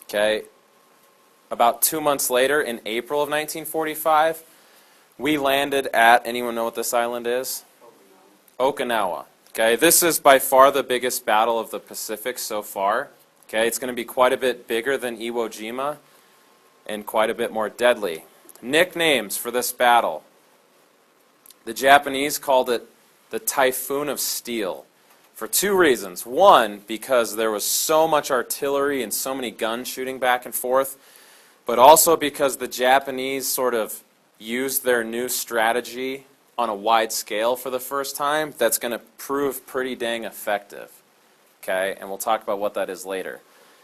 Okay, about 2 months later, in April of 1945, we landed at, anyone know what this island is? Okinawa. Okay, this is by far the biggest battle of the Pacific so far. Okay, it's going to be quite a bit bigger than Iwo Jima and quite a bit more deadly. Nicknames for this battle. The Japanese called it the Typhoon of Steel for two reasons. One, because there was so much artillery and so many guns shooting back and forth, but also because the Japanese sort of used their new strategy on a wide scale for the first time that's going to prove pretty dang effective. Okay, and we'll talk about what that is later.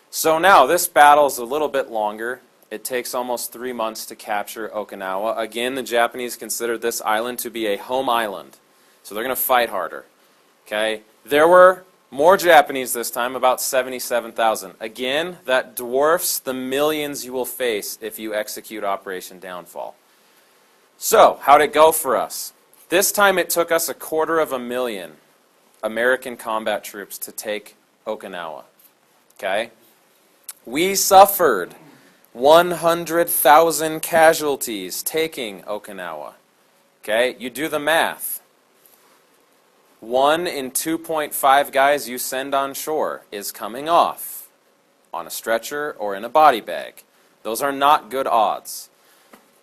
So now, this battle is a little bit longer. It takes almost 3 months to capture Okinawa. Again, the Japanese considered this island to be a home island, so they're going to fight harder. Okay, there were more Japanese this time, about 77,000. Again, that dwarfs the millions you will face if you execute Operation Downfall. So, how'd it go for us? This time it took us 250,000 American combat troops to take Okinawa. Okay? We suffered 100,000 casualties taking Okinawa. Okay? You do the math. 1 in 2.5 guys you send on shore is coming off on a stretcher or in a body bag. Those are not good odds.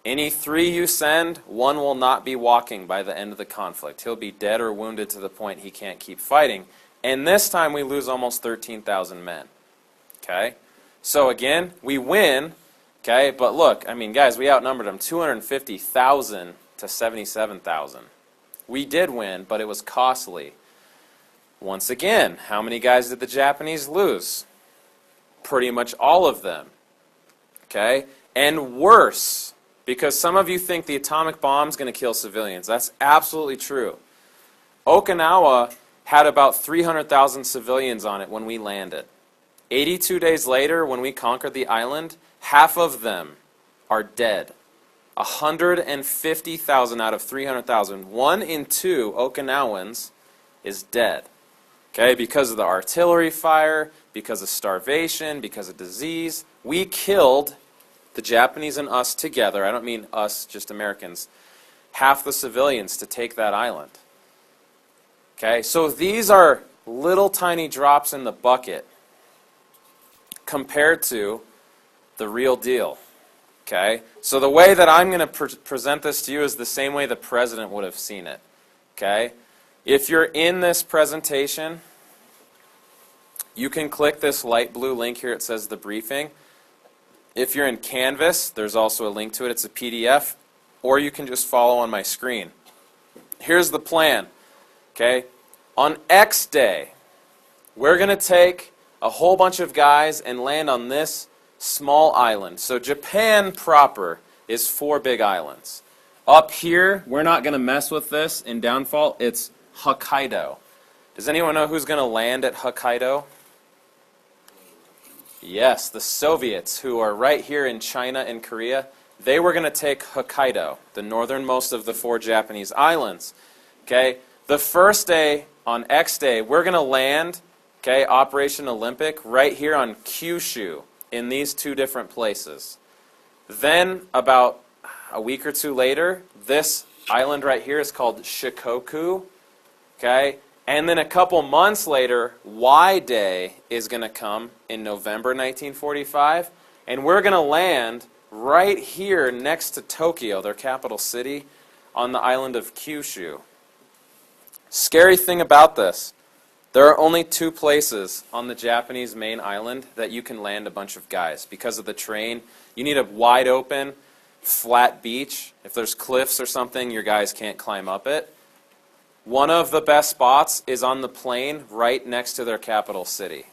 Any 3 you send, 1 will not be walking by the end of the conflict. He'll be dead or wounded to the point he can't keep fighting. And this time we lose almost 13,000 men. Okay? So again, we win. Okay? But look, I mean, guys, we outnumbered them 250,000 to 77,000. We did win, but it was costly. Once again, how many guys did the Japanese lose? Pretty much all of them. Okay? And worse, because some of you think the atomic bomb is going to kill civilians. That's absolutely true. Okinawa had about 300,000 civilians on it when we landed. 82 days later, when we conquered the island, half of them are dead. 150,000 out of 300,000. 1 in 2 Okinawans is dead. Okay, because of the artillery fire, because of starvation, because of disease. We killed, the Japanese and us together, I don't mean us, just Americans, half the civilians to take that island. Okay, so these are little tiny drops in the bucket compared to the real deal. Okay, so the way that I'm going to present this to you is the same way the president would have seen it. Okay, if you're in this presentation, you can click this light blue link here. It says the briefing. If you're in Canvas, there's also a link to it. It's a PDF, or you can just follow on my screen. Here's the plan. Okay, on X day, we're going to take a whole bunch of guys and land on this small island. So Japan proper is 4 big islands. Up here, we're not going to mess with this in Downfall. It's Hokkaido. Does anyone know who's going to land at Hokkaido? Yes, the Soviets, who are right here in China and Korea. They were going to take Hokkaido, the northernmost of the 4 Japanese islands. Okay, the first day, on X day, we're going to land, okay, Operation Olympic, right here on Kyushu, in these 2 different places. Then, about a week or 2 later, this island right here is called Shikoku. Okay, and then a couple months later, Y Day is going to come in November 1945, and we're going to land right here next to Tokyo, their capital city, on the island of Kyushu. Scary thing about this, there are only 2 places on the Japanese main island that you can land a bunch of guys. Because of the terrain, you need a wide open, flat beach. If there's cliffs or something, your guys can't climb up it. One of the best spots is on the plain right next to their capital city.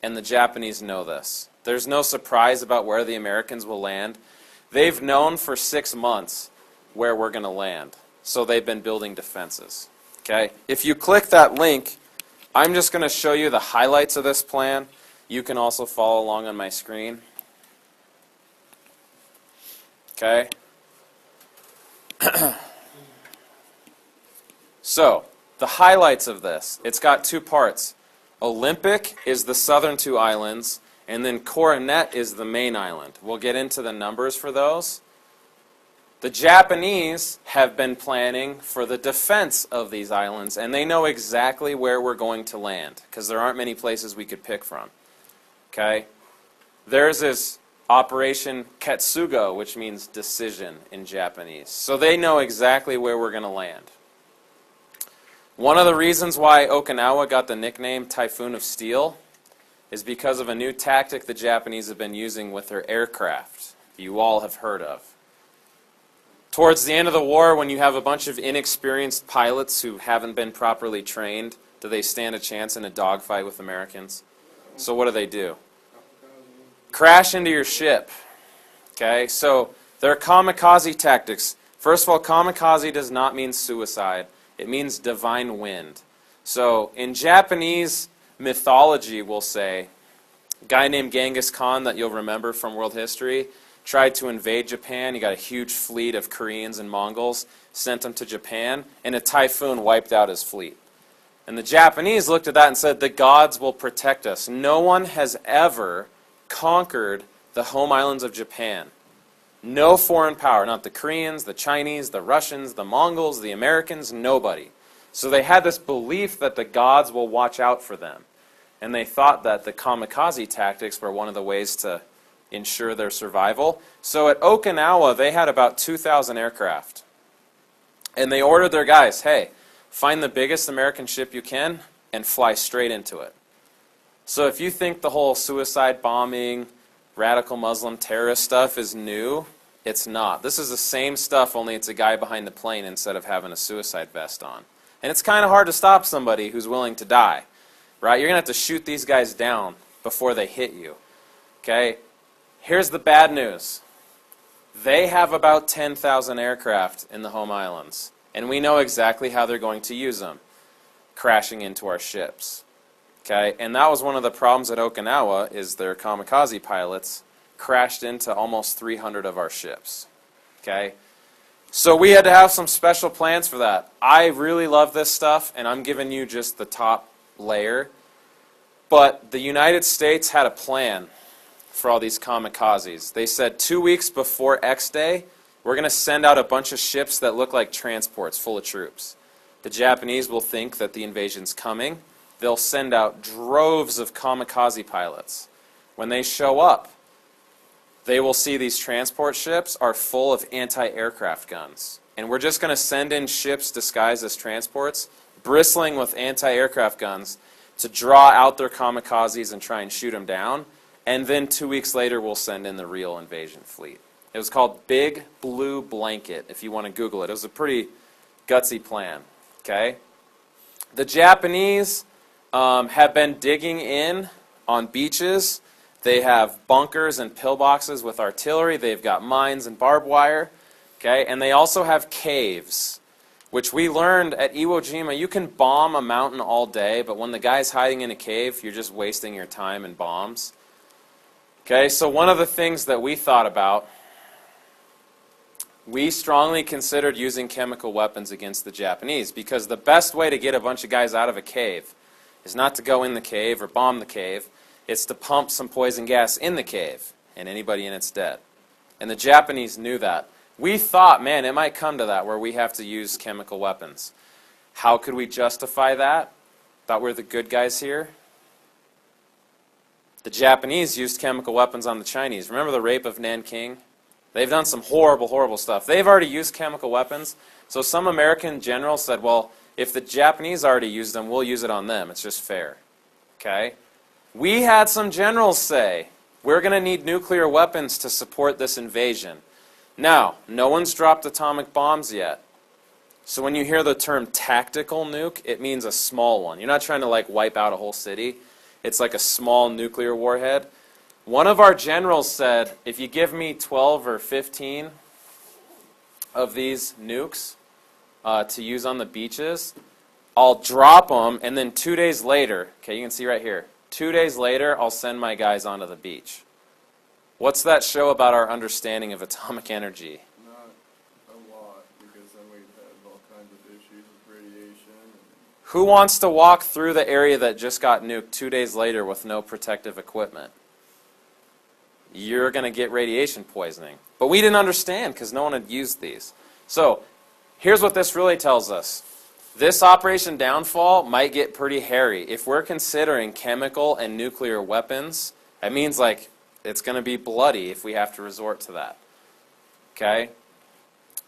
And the Japanese know this. There's no surprise about where the Americans will land. They've known for 6 months where we're going to land. So they've been building defenses. Okay? If you click that link, I'm just going to show you the highlights of this plan. You can also follow along on my screen. Okay? So, the highlights of this. It's got 2 parts. Olympic is the southern 2 islands, And then Coronet is the main island. We'll get into the numbers for those. The Japanese have been planning for the defense of these islands, and they know exactly where we're going to land, because there aren't many places we could pick from. Okay? There's this Operation Ketsugo, which means decision in Japanese. So they know exactly where we're going to land. One of the reasons why Okinawa got the nickname Typhoon of Steel is because of a new tactic the Japanese have been using with their aircraft, you all have heard of. Towards the end of the war, when you have a bunch of inexperienced pilots who haven't been properly trained, do they stand a chance in a dogfight with Americans? So what do? Crash into your ship. Okay, so there are kamikaze tactics. First of all, kamikaze does not mean suicide. It means divine wind. So in Japanese mythology, we'll say, a guy named Genghis Khan that you'll remember from world history tried to invade Japan. He got a huge fleet of Koreans and Mongols, sent them to Japan, and a typhoon wiped out his fleet. And the Japanese looked at that and said, the gods will protect us. No one has ever conquered the home islands of Japan. No foreign power, not the Koreans, the Chinese, the Russians, the Mongols, the Americans, nobody. So they had this belief that the gods will watch out for them. And they thought that the kamikaze tactics were one of the ways to ensure their survival. So at Okinawa, they had about 2,000 aircraft. And they ordered their guys, hey, find the biggest American ship you can and fly straight into it. So if you think the whole suicide bombing, radical Muslim terrorist stuff is new, it's not. This is the same stuff, only it's a guy behind the plane instead of having a suicide vest on. And it's kind of hard to stop somebody who's willing to die, right? You're going to have to shoot these guys down before they hit you, okay? Here's the bad news. They have about 10,000 aircraft in the home islands, and we know exactly how they're going to use them, crashing into our ships, okay? And that was one of the problems at Okinawa, is their kamikaze pilots crashed into almost 300 of our ships, okay? So we had to have some special plans for that. I really love this stuff, and I'm giving you just the top layer. But the United States had a plan for all these kamikazes. They said 2 weeks before X Day, we're going to send out a bunch of ships that look like transports full of troops. The Japanese will think that the invasion's coming. They'll send out droves of kamikaze pilots. When they show up, they will see these transport ships are full of anti-aircraft guns. And we're just going to send in ships disguised as transports, bristling with anti-aircraft guns, to draw out their kamikazes and try and shoot them down. And then 2 weeks later, we'll send in the real invasion fleet. It was called Big Blue Blanket, if you want to Google it. It was a pretty gutsy plan, okay? The Japanese have been digging in on beaches. They have bunkers and pillboxes with artillery. They've got mines and barbed wire. Okay? And they also have caves, which we learned at Iwo Jima. You can bomb a mountain all day, but when the guy's hiding in a cave, you're just wasting your time and bombs. Okay? So one of the things that we thought about, we strongly considered using chemical weapons against the Japanese, because the best way to get a bunch of guys out of a cave is not to go in the cave or bomb the cave. It's to pump some poison gas in the cave, and anybody in it's dead. And the Japanese knew that. We thought, man, it might come to that where we have to use chemical weapons. How could we justify that? Thought we're the good guys here? The Japanese used chemical weapons on the Chinese. Remember the rape of Nanking? They've done some horrible, horrible stuff. They've already used chemical weapons. So some American generals said, well, if the Japanese already used them, we'll use it on them. It's just fair. Okay? We had some generals say, we're going to need nuclear weapons to support this invasion. Now, no one's dropped atomic bombs yet. So when you hear the term tactical nuke, it means a small one. You're not trying to like wipe out a whole city. It's like a small nuclear warhead. One of our generals said, if you give me 12 or 15 of these nukes to use on the beaches, I'll drop them, and then 2 days later, okay, you can see right here, 2 days later, I'll send my guys onto the beach. What's that show about our understanding of atomic energy? Not a lot, because then we'd have all kinds of issues with radiation. Who wants to walk through the area that just got nuked 2 days later with no protective equipment? you're going to get radiation poisoning. But we didn't understand because no one had used these. So here's what this really tells us. This Operation Downfall might get pretty hairy. If we're considering chemical and nuclear weapons, that means like it's going to be bloody if we have to resort to that. Okay?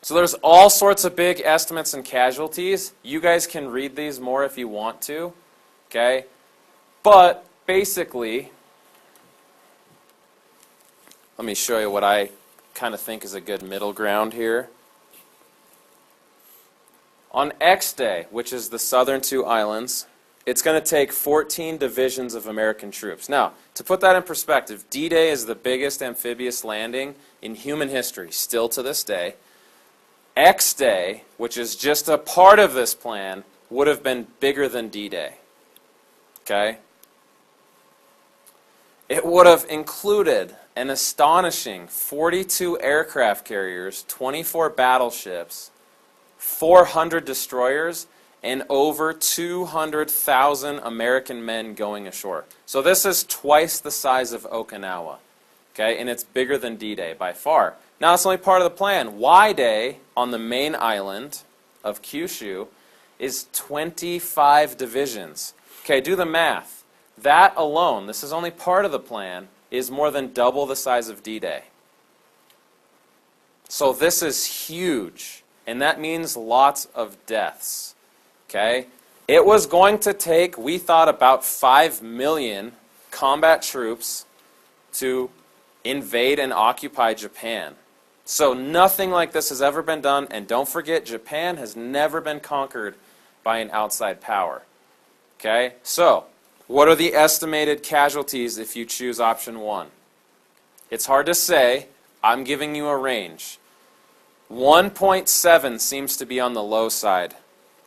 So there's all sorts of big estimates and casualties. You guys can read these more if you want to. Okay? But basically, let me show you what I kind of think is a good middle ground here. On X Day, which is the southern two islands, it's going to take 14 divisions of American troops. Now, to put that in perspective, D-Day is the biggest amphibious landing in human history, still to this day. X Day, which is just a part of this plan, would have been bigger than D-Day. Okay? It would have included an astonishing 42 aircraft carriers, 24 battleships, 400 destroyers, and over 200,000 American men going ashore. So this is twice the size of Okinawa. Okay? And it's bigger than D-Day by far. Now, it's only part of the plan. Y-Day on the main island of Kyushu is 25 divisions. Okay, do the math. That alone, this is only part of the plan, is more than double the size of D-Day. So this is huge, and that means lots of deaths. Okay? It was going to take, we thought, about 5 million combat troops to invade and occupy Japan. So nothing like this has ever been done, and don't forget, Japan has never been conquered by an outside power. Okay? So, what are the estimated casualties if you choose option 1? It's hard to say. I'm giving you a range. 1.7 seems to be on the low side.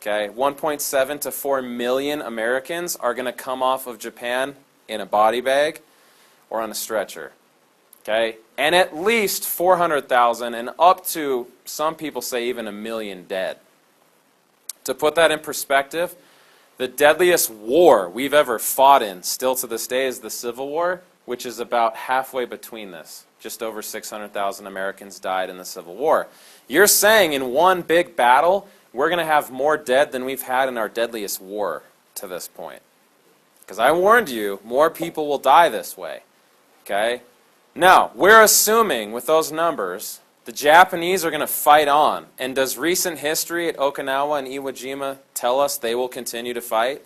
Okay? 1.7 to 4 million Americans are going to come off of Japan in a body bag or on a stretcher. Okay? And at least 400,000 and up to, some people say, even 1 million dead. To put that in perspective, the deadliest war we've ever fought in, still to this day, is the Civil War, which is about halfway between this. Just over 600,000 Americans died in the Civil War. You're saying in one big battle, we're going to have more dead than we've had in our deadliest war to this point. Because I warned you, more people will die this way. Okay? Now, we're assuming with those numbers, the Japanese are going to fight on. And does recent history at Okinawa and Iwo Jima tell us they will continue to fight?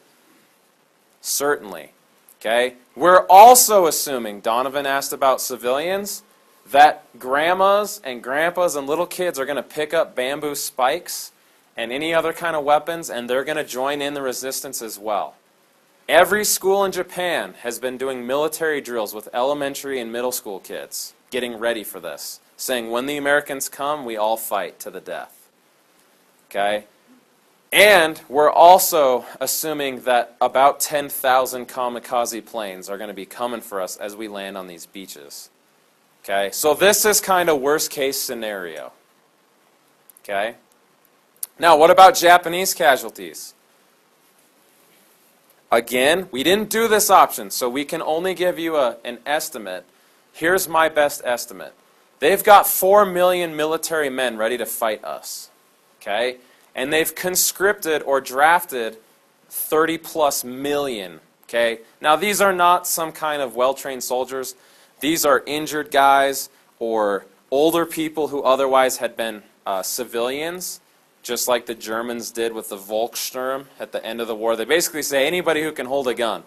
Certainly. Okay? We're also assuming, Donovan asked about civilians, that grandmas and grandpas and little kids are going to pick up bamboo spikes and any other kind of weapons, and they're going to join in the resistance as well. Every school in Japan has been doing military drills with elementary and middle school kids, getting ready for this, saying when the Americans come, we all fight to the death. Okay? And we're also assuming that about 10,000 kamikaze planes are going to be coming for us as we land on these beaches. Okay? So this is kind of worst case scenario. Okay? Now, what about Japanese casualties? Again, we didn't do this option, so we can only give you an estimate. Here's my best estimate. They've got 4 million military men ready to fight us. Okay? And they've conscripted or drafted 30-plus million. Okay? Now, these are not some kind of well-trained soldiers. These are injured guys or older people who otherwise had been civilians, just like the Germans did with the Volkssturm at the end of the war. They basically say, anybody who can hold a gun,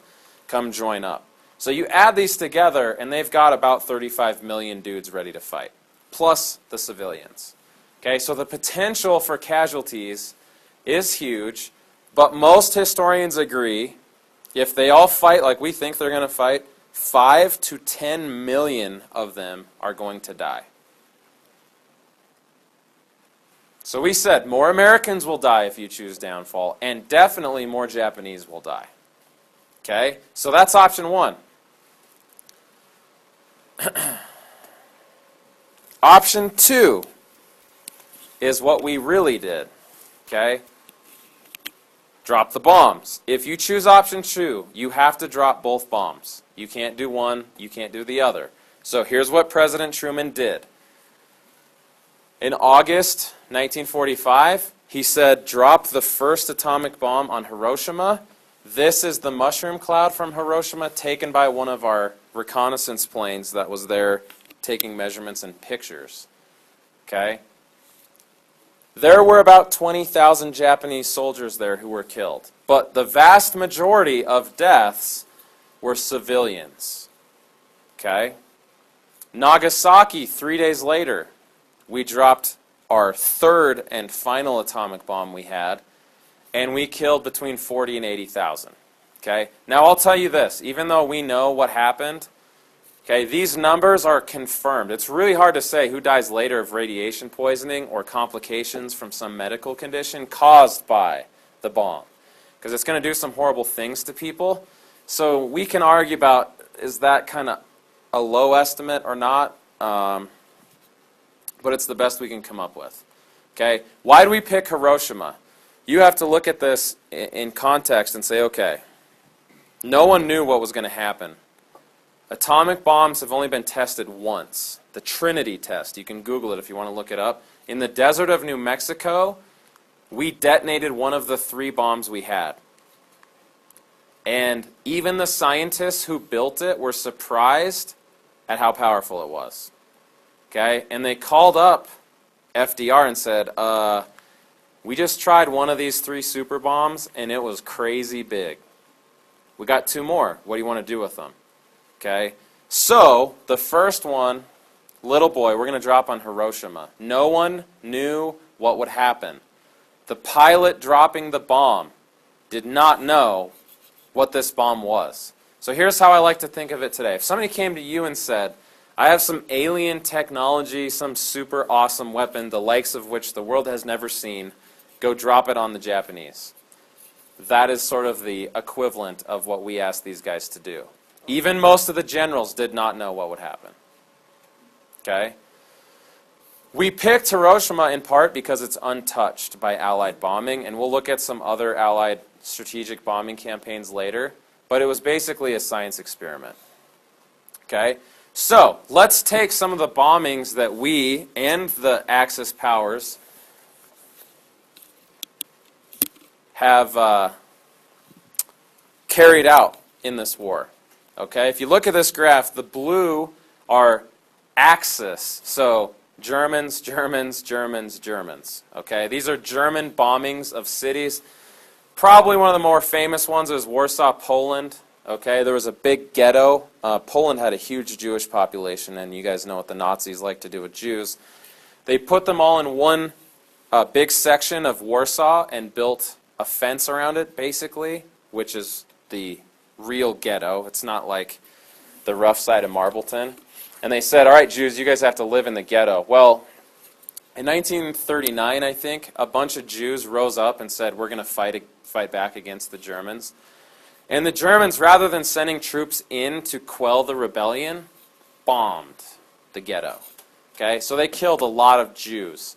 come join up. So you add these together, and they've got about 35 million dudes ready to fight, plus the civilians. Okay, so the potential for casualties is huge, but most historians agree, if they all fight like we think they're going to fight, 5 to 10 million of them are going to die. So we said more Americans will die if you choose downfall, and definitely more Japanese will die. Okay? So that's option 1. Option 2 is what we really did. Okay? Drop the bombs. If you choose option 2, you have to drop both bombs. You can't do one, you can't do the other. So here's what President Truman did. In August 1945, he said, drop the first atomic bomb on Hiroshima. This is the mushroom cloud from Hiroshima taken by one of our reconnaissance planes that was there taking measurements and pictures. Okay? There were about 20,000 Japanese soldiers there who were killed. But the vast majority of deaths were civilians. Okay? Nagasaki, 3 days later, we dropped our third and final atomic bomb we had, and we killed between 40 and 80,000. Okay? Now I'll tell you this, even though we know what happened, okay, these numbers are confirmed. It's really hard to say who dies later of radiation poisoning or complications from some medical condition caused by the bomb, because it's going to do some horrible things to people. So we can argue about, is that kind of a low estimate or not? But it's the best we can come up with. Okay? Why do we pick Hiroshima? You have to look at this in context and say, okay, no one knew what was going to happen. Atomic bombs have only been tested once. The Trinity test. You can Google it if you want to look it up. In the desert of New Mexico, we detonated one of the 3 bombs we had. And even the scientists who built it were surprised at how powerful it was. Okay? And they called up FDR and said, we just tried one of these 3 super bombs, and it was crazy big. We got 2 more. What do you want to do with them? Okay? So, the first one, little boy, we're going to drop on Hiroshima. No one knew what would happen. The pilot dropping the bomb did not know what this bomb was. So here's how I like to think of it today. If somebody came to you and said, I have some alien technology, some super awesome weapon, the likes of which the world has never seen, go drop it on the Japanese. That is sort of the equivalent of what we asked these guys to do. Even most of the generals did not know what would happen. Okay? We picked Hiroshima in part because it's untouched by Allied bombing, and we'll look at some other Allied strategic bombing campaigns later, but it was basically a science experiment. Okay? So, let's take some of the bombings that we and the Axis powers have carried out in this war. Okay? If you look at this graph, the blue are Axis, so Germans, Germans, Germans, Germans. Okay? These are German bombings of cities. Probably one of the more famous ones is Warsaw, Poland. Okay, there was a big ghetto. Poland had a huge Jewish population, and you guys know what the Nazis like to do with Jews. They put them all in one big section of Warsaw and built a fence around it, basically, which is the real ghetto. It's not like the rough side of Marbleton. And they said, all right, Jews, you guys have to live in the ghetto. Well, in 1939, I think, a bunch of Jews rose up and said, we're going to fight back against the Germans. And the Germans, rather than sending troops in to quell the rebellion, bombed the ghetto. Okay, so they killed a lot of Jews.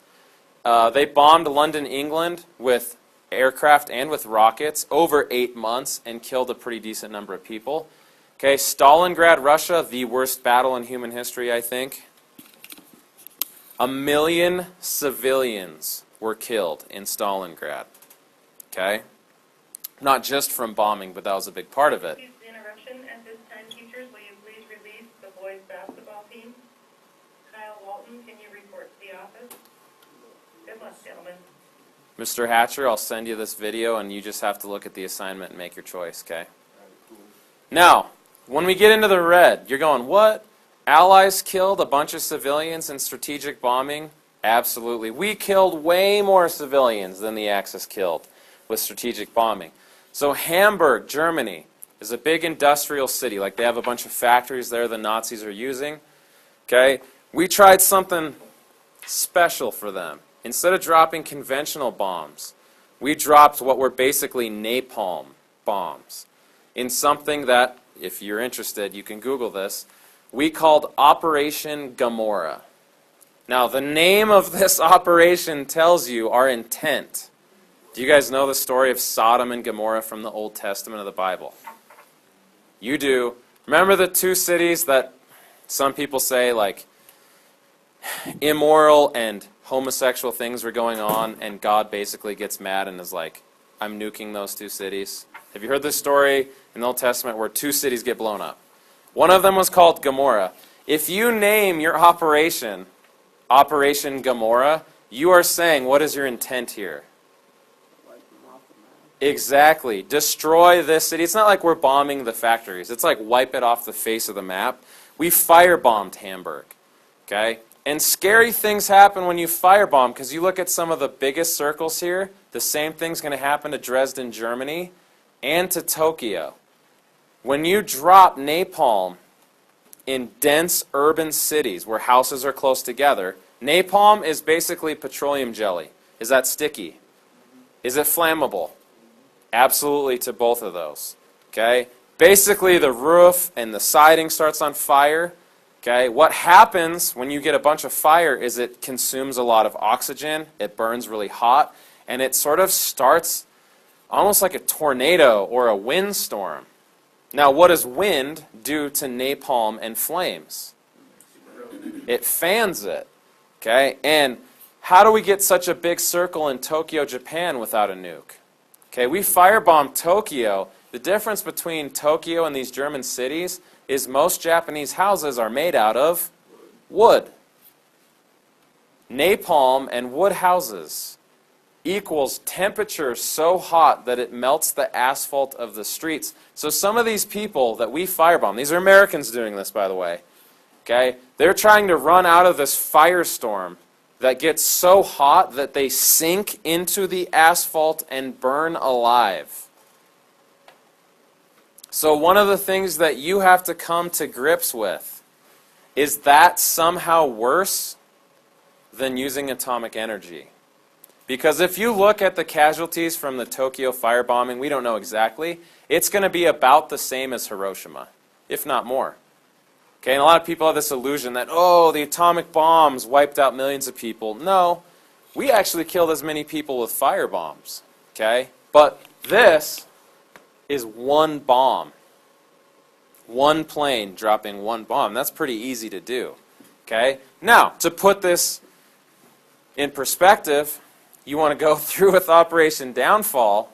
They bombed London, England with aircraft and with rockets over 8 months and killed a pretty decent number of people. Okay, Stalingrad, Russia, the worst battle in human history, I think. 1 million civilians were killed in Stalingrad. Okay? Not just from bombing, but that was a big part of it. Excuse the interruption. At this time, teachers, will you please release the boys' basketball team? Kyle Walton, can you report to the office? Good luck, gentlemen. Mr. Hatcher, I'll send you this video, and you just have to look at the assignment and make your choice, okay? Now, when we get into the red, you're going, what? Allies killed a bunch of civilians in strategic bombing? Absolutely. We killed way more civilians than the Axis killed with strategic bombing. So Hamburg, Germany, is a big industrial city. Like, they have a bunch of factories there the Nazis are using. Okay? We tried something special for them. Instead of dropping conventional bombs, we dropped what were basically napalm bombs in something that, if you're interested, you can Google this, we called Operation Gomorrah. Now, the name of this operation tells you our intent. Do you guys know the story of Sodom and Gomorrah from the Old Testament of the Bible? You do. Remember the 2 cities that some people say, like, immoral and homosexual things were going on, and God basically gets mad and is like, I'm nuking those 2 cities. Have you heard this story in the Old Testament where 2 cities get blown up? One of them was called Gomorrah. If you name your operation Operation Gomorrah, you are saying, what is your intent here? Exactly. Destroy this city. It's not like we're bombing the factories. It's like wipe it off the face of the map. We firebombed Hamburg. Okay? And scary things happen when you firebomb, because you look at some of the biggest circles here, the same thing's going to happen to Dresden, Germany, and to Tokyo. When you drop napalm in dense urban cities where houses are close together, napalm is basically petroleum jelly. Is that sticky? Is it flammable? Absolutely to both of those. Okay? Basically, the roof and the siding starts on fire. Okay? What happens when you get a bunch of fire is it consumes a lot of oxygen, it burns really hot, and it sort of starts almost like a tornado or a windstorm. Now, what does wind do to napalm and flames? It fans it. Okay? And how do we get such a big circle in Tokyo, Japan without a nuke? Okay, we firebombed Tokyo. The difference between Tokyo and these German cities is most Japanese houses are made out of wood. Napalm and wood houses equals temperature so hot that it melts the asphalt of the streets. So some of these people that we firebomb, these are Americans doing this, by the way, okay, they're trying to run out of this firestorm that gets so hot that they sink into the asphalt and burn alive. So one of the things that you have to come to grips with is that somehow worse than using atomic energy. Because if you look at the casualties from the Tokyo firebombing, we don't know exactly, it's going to be about the same as Hiroshima, if not more. Okay, and a lot of people have this illusion that, oh, the atomic bombs wiped out millions of people. No, we actually killed as many people with fire bombs. Okay, but this is one bomb. One plane dropping one bomb. That's pretty easy to do. Okay, now, to put this in perspective, you want to go through with Operation Downfall.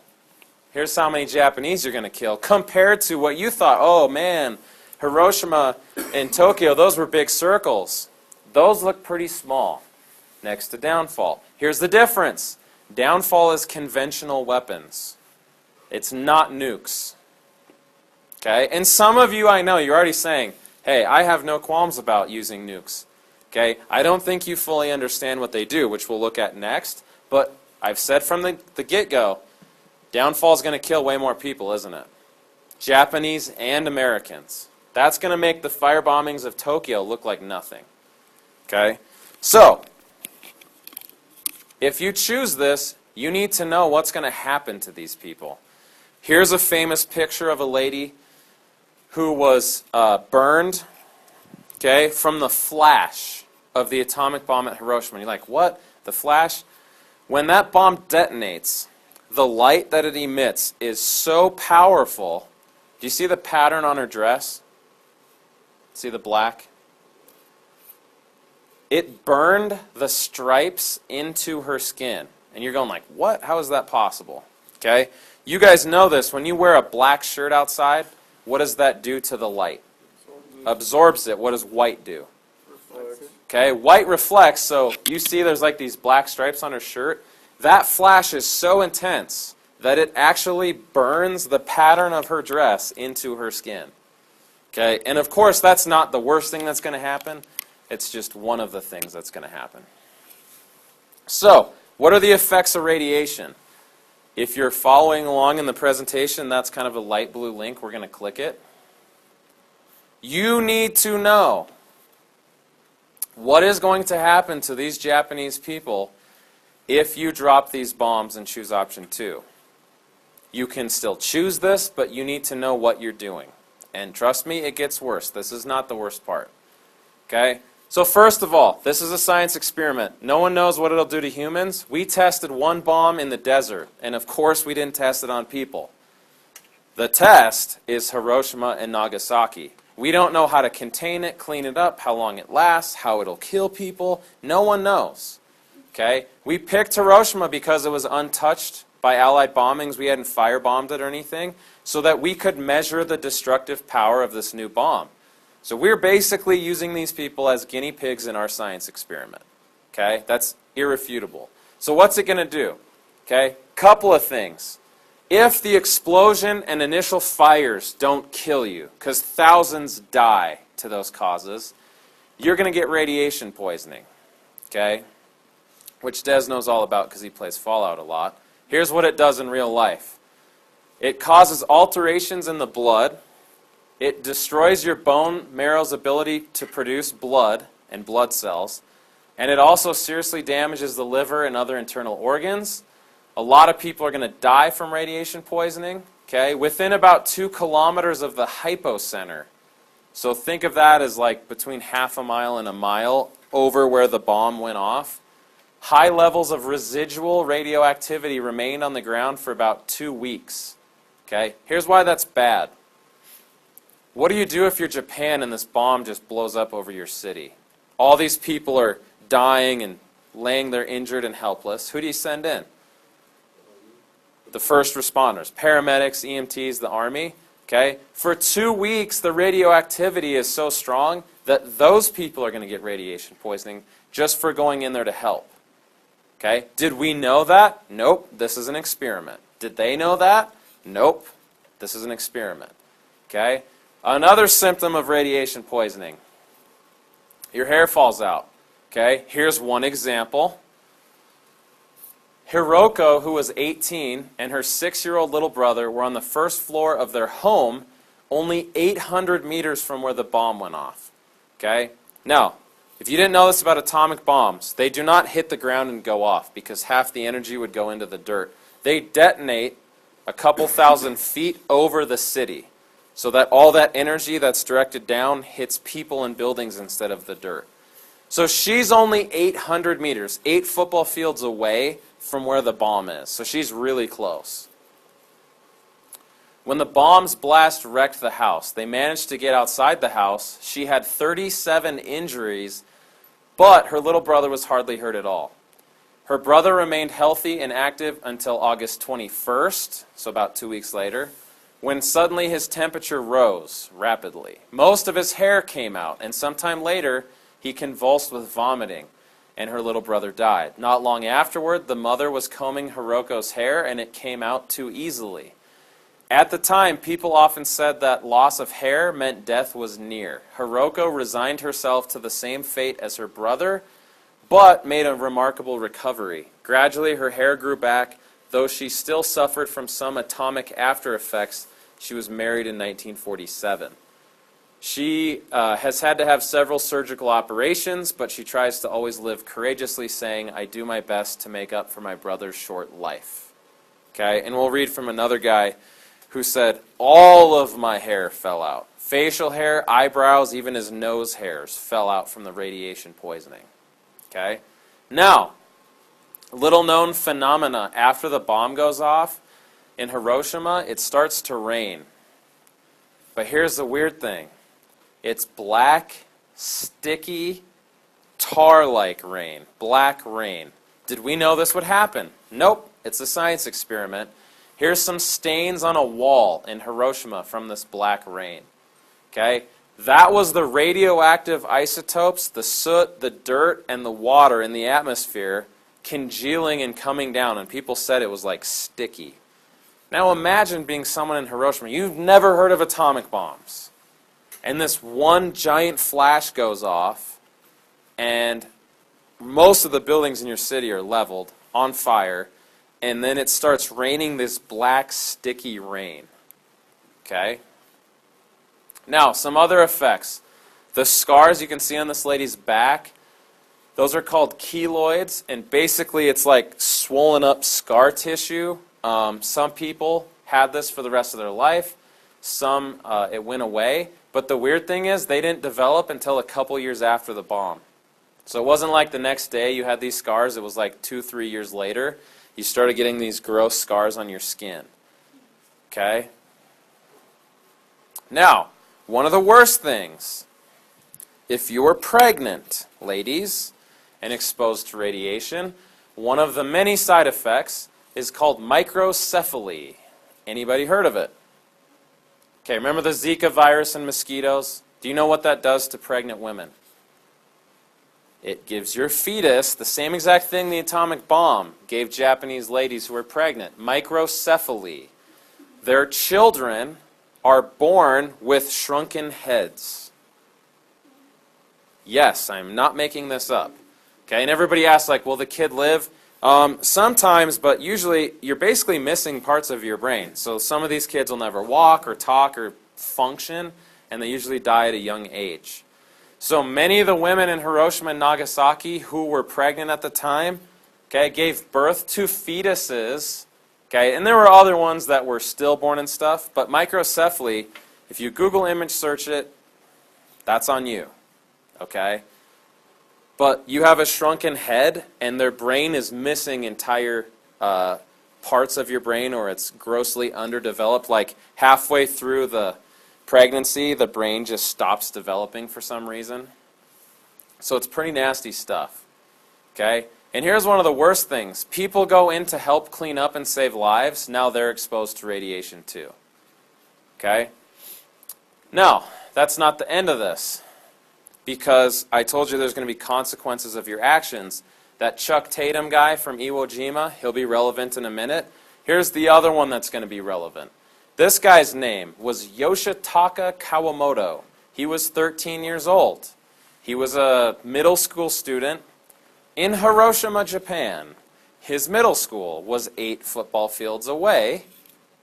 Here's how many Japanese you're going to kill compared to what you thought, oh man, Hiroshima and Tokyo, those were big circles. Those look pretty small next to Downfall. Here's the difference. Downfall is conventional weapons. It's not nukes. Okay? And some of you, I know, you're already saying, hey, I have no qualms about using nukes. Okay? I don't think you fully understand what they do, which we'll look at next. But I've said from the get-go, Downfall is going to kill way more people, isn't it? Japanese and Americans. That's going to make the firebombings of Tokyo look like nothing. Okay? So, if you choose this, you need to know what's going to happen to these people. Here's a famous picture of a lady who was burned, okay, from the flash of the atomic bomb at Hiroshima. You're like, what? The flash? When that bomb detonates, the light that it emits is so powerful. Do you see the pattern on her dress? See the black? It burned the stripes into her skin. And you're going like, what? How is that possible? Okay? You guys know this. When you wear a black shirt outside, what does that do to the light? Absorbs it. What does white do? Reflects. Okay? White reflects, so you see there's like these black stripes on her shirt. That flash is so intense that it actually burns the pattern of her dress into her skin. Okay? And of course, that's not the worst thing that's going to happen. It's just one of the things that's going to happen. So, what are the effects of radiation? If you're following along in the presentation, that's kind of a light blue link. We're going to click it. You need to know what is going to happen to these Japanese people if you drop these bombs and choose option 2. You can still choose this, but you need to know what you're doing. And trust me, it gets worse. This is not the worst part. Okay? So first of all, this is a science experiment. No one knows what it'll do to humans. We tested one bomb in the desert, and of course we didn't test it on people. The test is Hiroshima and Nagasaki. We don't know how to contain it, clean it up, how long it lasts, how it'll kill people. No one knows. Okay? We picked Hiroshima because it was untouched by Allied bombings. We hadn't firebombed it or anything, so that we could measure the destructive power of this new bomb. So we're basically using these people as guinea pigs in our science experiment. Okay? That's irrefutable. So what's it going to do? Okay? Couple of things. If the explosion and initial fires don't kill you, because thousands die to those causes, you're going to get radiation poisoning. Okay? Which Des knows all about because he plays Fallout a lot. Here's what it does in real life. It causes alterations in the blood. It destroys your bone marrow's ability to produce blood and blood cells. And it also seriously damages the liver and other internal organs. A lot of people are going to die from radiation poisoning. Okay? Within about 2 kilometers of the hypocenter. So think of that as like between half a mile and a mile over where the bomb went off. High levels of residual radioactivity remained on the ground for about 2 weeks. Okay? Here's why that's bad. What do you do if you're Japan and this bomb just blows up over your city? All these people are dying and laying there injured and helpless. Who do you send in? The first responders, paramedics, EMTs, the army. Okay? For 2 weeks, the radioactivity is so strong that those people are going to get radiation poisoning just for going in there to help. Okay? Did we know that? Nope. This is an experiment. Did they know that? Nope. This is an experiment. Okay? Another symptom of radiation poisoning. Your hair falls out. Okay? Here's one example. Hiroko, who was 18, and her 6-year-old little brother were on the first floor of their home, only 800 meters from where the bomb went off. Okay? Now, if you didn't know this about atomic bombs, they do not hit the ground and go off because half the energy would go into the dirt. They detonate a couple thousand feet over the city so that all that energy that's directed down hits people and buildings instead of the dirt. So she's only 800 meters, 8 football fields away from where the bomb is. So she's really close. When the bomb's blast wrecked the house, they managed to get outside the house. She had 37 injuries, but her little brother was hardly hurt at all. Her brother remained healthy and active until August 21st, so about 2 weeks later, when suddenly his temperature rose rapidly. Most of his hair came out, and sometime later, he convulsed with vomiting, and her little brother died. Not long afterward, the mother was combing Hiroko's hair, and it came out too easily. At the time, people often said that loss of hair meant death was near. Hiroko resigned herself to the same fate as her brother, but made a remarkable recovery. Gradually, her hair grew back, though she still suffered from some atomic after effects. She was married in 1947. She has had to have several surgical operations, but she tries to always live courageously, saying, "I do my best to make up for my brother's short life." Okay, and we'll read from another guy who said, "All of my hair fell out. Facial hair, eyebrows, even his nose hairs fell out from the radiation poisoning." Okay? Now, little known phenomena after the bomb goes off in Hiroshima, it starts to rain. But here's the weird thing. It's black, sticky, tar-like rain. Black rain. Did we know this would happen? Nope. It's a science experiment. Here's some stains on a wall in Hiroshima from this black rain. Okay? That was the radioactive isotopes, the soot, the dirt, and the water in the atmosphere congealing and coming down, and people said it was like sticky. Now imagine being someone in Hiroshima. You've never heard of atomic bombs. And this one giant flash goes off, and most of the buildings in your city are leveled, on fire, and then it starts raining this black, sticky rain. Okay? Now, some other effects. The scars you can see on this lady's back, those are called keloids, and basically it's like swollen up scar tissue. Some people had this for the rest of their life. Some, it went away. But the weird thing is, they didn't develop until a couple years after the bomb. So it wasn't like the next day you had these scars. It was like 2-3 years later. You started getting these gross scars on your skin. Okay? Now, one of the worst things, if you are pregnant, ladies, and exposed to radiation, one of the many side effects is called microcephaly. Anybody heard of it? Okay, remember the Zika virus and mosquitoes? Do you know what that does to pregnant women? It gives your fetus the same exact thing the atomic bomb gave Japanese ladies who were pregnant, microcephaly. Their children are born with shrunken heads. Yes, I'm not making this up. Okay, and everybody asks, like, will the kid live? Sometimes, but usually you're basically missing parts of your brain. So some of these kids will never walk or talk or function, and they usually die at a young age. So many of the women in Hiroshima and Nagasaki who were pregnant at the time, okay, gave birth to fetuses, okay, and there were other ones that were stillborn and stuff, but microcephaly, if you Google image search it, that's on you, okay? But you have a shrunken head, and their brain is missing entire parts of your brain, or it's grossly underdeveloped. Like halfway through the pregnancy, the brain just stops developing for some reason. So it's pretty nasty stuff. Okay? And here's one of the worst things. People go in to help clean up and save lives. Now they're exposed to radiation too. Okay? Now, that's not the end of this. Because I told you there's going to be consequences of your actions. That Chuck Tatum guy from Iwo Jima, he'll be relevant in a minute. Here's the other one that's going to be relevant. This guy's name was Yoshitaka Kawamoto. He was 13 years old. He was a middle school student in Hiroshima, Japan. His middle school was 8 football fields away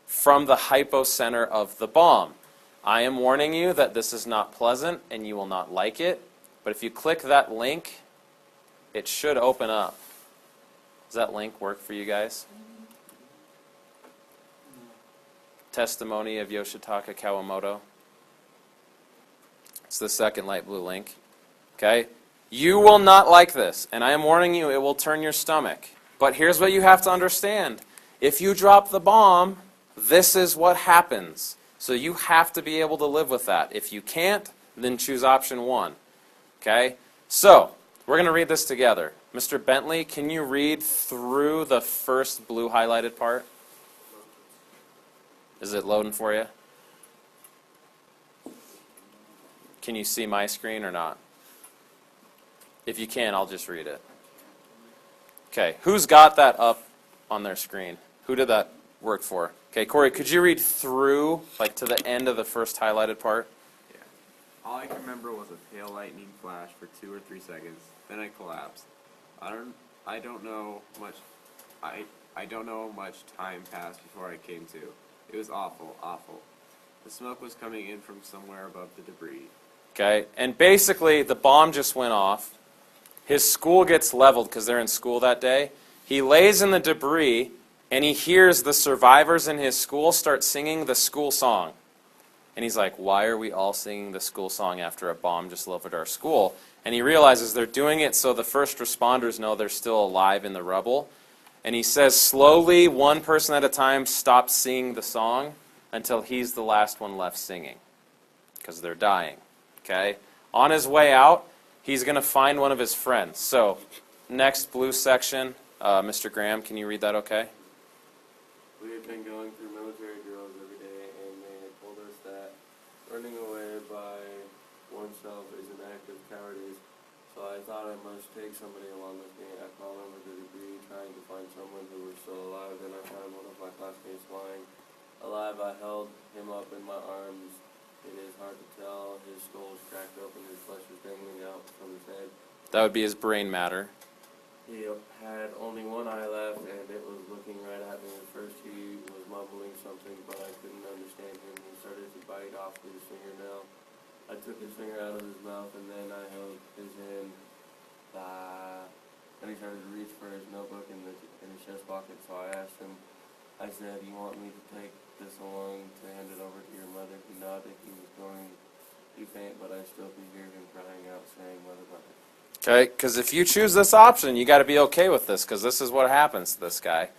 from the hypocenter of the bomb. I am warning you that this is not pleasant and you will not like it, but if you click that link, it should open up. Does that link work for you guys? Testimony of Yoshitaka Kawamoto. It's the second light blue link. Okay? You will not like this, and I am warning you, it will turn your stomach. But here's what you have to understand. If you drop the bomb, this is what happens. So you have to be able to live with that. If you can't, then choose option 1. Okay? So, we're going to read this together. Mr. Bentley, can you read through the first blue highlighted part? Is it loading for you? Can you see my screen or not? If you can, I'll just read it. Okay, who's got that up on their screen? Who did that work for? Okay, Corey, could you read through, like to the end of the first highlighted part? Yeah. All I can remember was a pale lightning flash for 2 or 3 seconds. Then I collapsed. I don't know much time passed before I came to. It was awful, awful. The smoke was coming in from somewhere above the debris. Okay, and basically the bomb just went off. His school gets leveled because they're in school that day. He lays in the debris, and he hears the survivors in his school start singing the school song. And he's like, why are we all singing the school song after a bomb just leveled our school? And he realizes they're doing it so the first responders know they're still alive in the rubble. And he says, slowly, one person at a time, stop singing the song until he's the last one left singing. Because they're dying. Okay? On his way out, he's going to find one of his friends. So, next blue section, Mr. Graham, can you read that okay? We had been going through military drills every day, and they had told us that running away by oneself is an act of cowardice. So I thought I must take somebody along with me. I crawled over the debris trying to find someone who was still alive. Then I found one of my classmates lying alive. I held him up in my arms. It is hard to tell. His skull was cracked open. His flesh was dangling out from his head. That would be his brain matter. He had only one eye left, and it was looking right at me. At first he was mumbling something, but I couldn't understand him. He started to bite off his fingernail. I took his finger out of his mouth, and then I held his hand. Then he started to reach for his notebook in his chest pocket, so I asked him, I said, you want me to take this along to hand it over to your mother? He nodded. He was going to faint, but I still could hear him crying out, saying, Mother, Mother. Okay, because if you choose this option, you got to be okay with this, because this is what happens to this guy.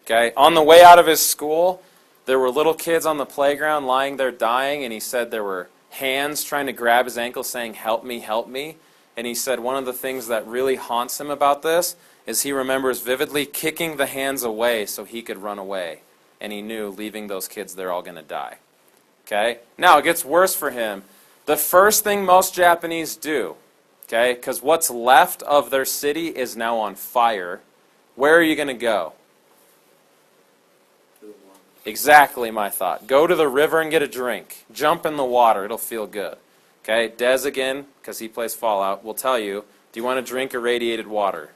Okay, on the way out of his school, there were little kids on the playground lying there dying, and he said there were hands trying to grab his ankle saying, "Help me, help me." And he said one of the things that really haunts him about this is he remembers vividly kicking the hands away so he could run away. And he knew leaving those kids, they're all going to die. Okay? Now, it gets worse for him. The first thing most Japanese do, okay, because what's left of their city is now on fire, where are you going to go? To the water. Exactly my thought. Go to the river and get a drink. Jump in the water. It'll feel good. Okay? Dez, again, because he plays Fallout, will tell you, do you want to drink irradiated water?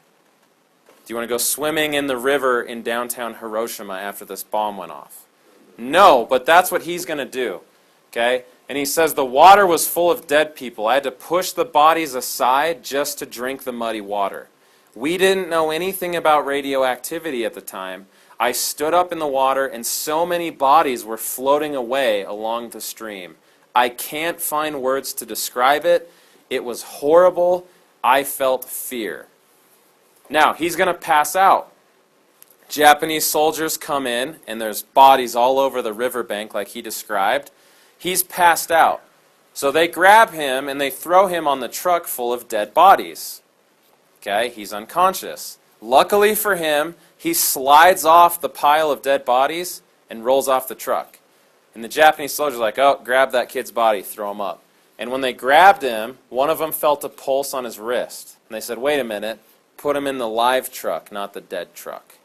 Do you want to go swimming in the river in downtown Hiroshima after this bomb went off? No, but that's what he's going to do. Okay? And he says the water was full of dead people. I had to push the bodies aside just to drink the muddy water. We didn't know anything about radioactivity at the time. I stood up in the water and so many bodies were floating away along the stream. I can't find words to describe it. It was horrible. I felt fear. Now, he's going to pass out. Japanese soldiers come in, and there's bodies all over the riverbank like he described. He's passed out. So they grab him, and they throw him on the truck full of dead bodies. Okay, he's unconscious. Luckily for him, he slides off the pile of dead bodies and rolls off the truck. And the Japanese soldiers are like, oh, grab that kid's body, throw him up. And when they grabbed him, one of them felt a pulse on his wrist. And they said, wait a minute. Put him in the live truck, not the dead truck.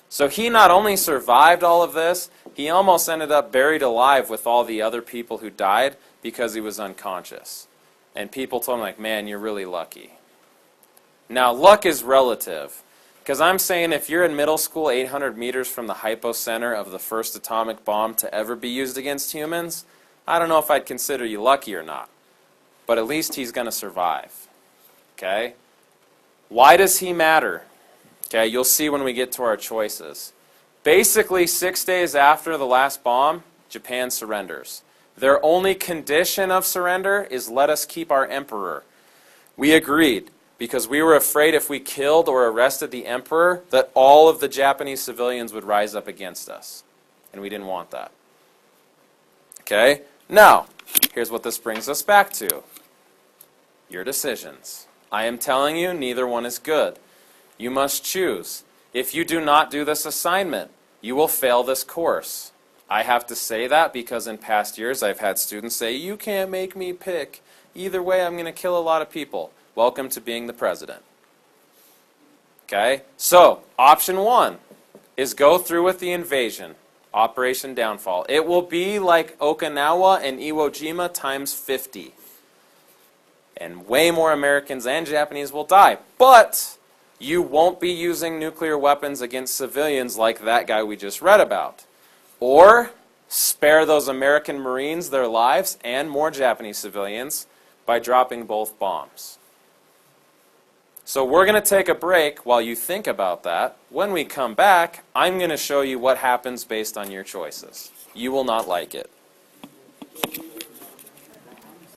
So he not only survived all of this, he almost ended up buried alive with all the other people who died because he was unconscious. And people told him, like, man, you're really lucky. Now, luck is relative. Because I'm saying if you're in middle school 800 meters from the hypocenter of the first atomic bomb to ever be used against humans, I don't know if I'd consider you lucky or not. But at least he's going to survive. Okay? Why does he matter? Okay, you'll see when we get to our choices. Basically, 6 days after the last bomb, Japan surrenders. Their only condition of surrender is let us keep our emperor. We agreed because we were afraid if we killed or arrested the emperor that all of the Japanese civilians would rise up against us. And we didn't want that. Okay? Now, here's what this brings us back to. Your decisions. I am telling you, neither one is good. You must choose. If you do not do this assignment, you will fail this course. I have to say that because in past years I've had students say, you can't make me pick. Either way, I'm going to kill a lot of people. Welcome to being the president. Okay? So, option 1 is go through with the invasion. Operation Downfall. It will be like Okinawa and Iwo Jima times 50. And way more Americans and Japanese will die. But you won't be using nuclear weapons against civilians like that guy we just read about. Or spare those American Marines their lives and more Japanese civilians by dropping both bombs. So we're going to take a break while you think about that. When we come back, I'm going to show you what happens based on your choices. You will not like it.